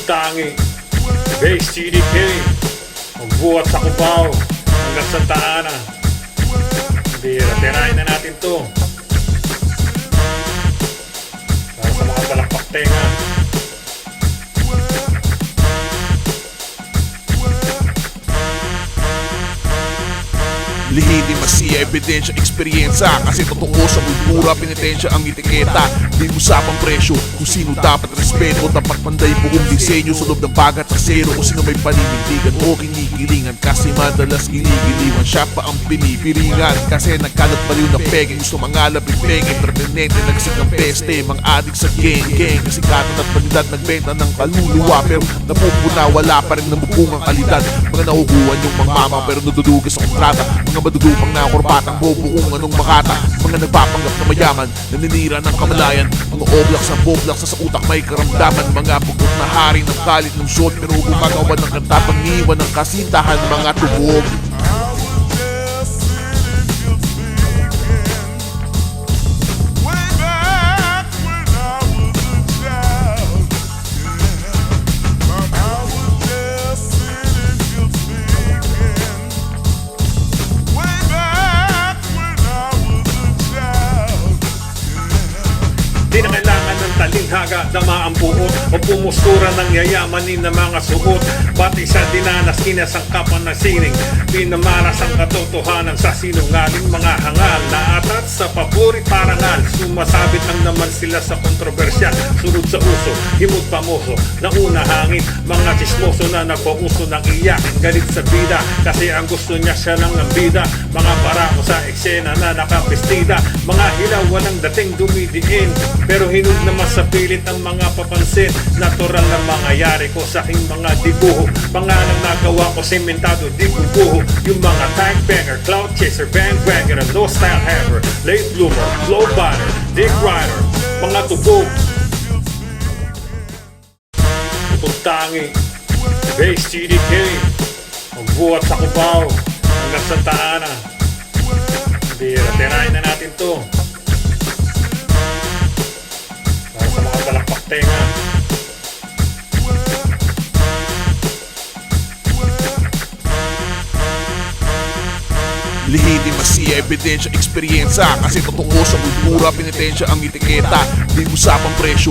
Tangi, Base GDK, magbuhat sa Cubao hanggang Santa Ana. Tirahin na natin to para sa mga palakpak tenga. Lihim masiya, ebidensya, eksperyensya. Kasi totoo sa kultura, pinitensya ang etiketa. Di usapang presyo, kung sino dapat respeto. Dapat panday buong disenyo sa loob ng bagat trasero. Kung sino may paninindigan o kinikilingan. Kasi madalas ginigiliwan, siya pa ang pinipiringan. Kasi nagkalat baliw na pege, gusto mangalap yung penge. Permanente, nagsik ng peste, mga adik sa gang. Kasikatan at bandidad, nagbenta ng kaluluwa. Pero napupuna, wala pa rin namukungang kalidad. Mga nahuhuan yung mga mama, pero nadudugas sa kontrata. Mga madudupang na korbatang bobo kung anong makata. Mga nagpapanggap na mayaman, naninira ng kamalayan. Mga oblaks ang boblaks sa utak may karamdaman. Mga pugot na hari ng kalit ng shot, pero gumagawa ng kanta pangiwan ng kasintahan. Mga tubog Di na kailangan ng talinghaga, dama ang buot o pumustura ng yayamanin na mga suot. Ba't isa dinanas, kinasangkapan ng sining, pinamaras ang katotohanan sa sinungaling. Mga hangal na atat sa paborit parangal, sumasabit lang naman sila sa kontrobersya. Sunod sa uso, himot pamoso, nauna hangin. Mga chismoso na nagpauso ng iyak, galit sa bida kasi ang gusto niya siya lang ng bida. Mga barako sa eksena na nakapestida, mga hilaw walang dating dumidiin, pero hinog naman sa pilit ang mga papansin. Natural na mangyayari ko sa aking mga dibuho. Pangalang nagawa ko sementado, di bubuho. Yung mga tag banger, cloud chaser, bandwagon, no style haver, late bloomer, flow batter, dick rider, mga tubog. Tangi, Base GDK, magbuhat sa Cubao hanggang Santa Ana. Tirahin na natin to para sa mga palakpak tenga. Lihim masiya, ebidensya, eksperyensya. Kasi totoo sa kultura, pinitensya ang etiketa. Di usapang presyo,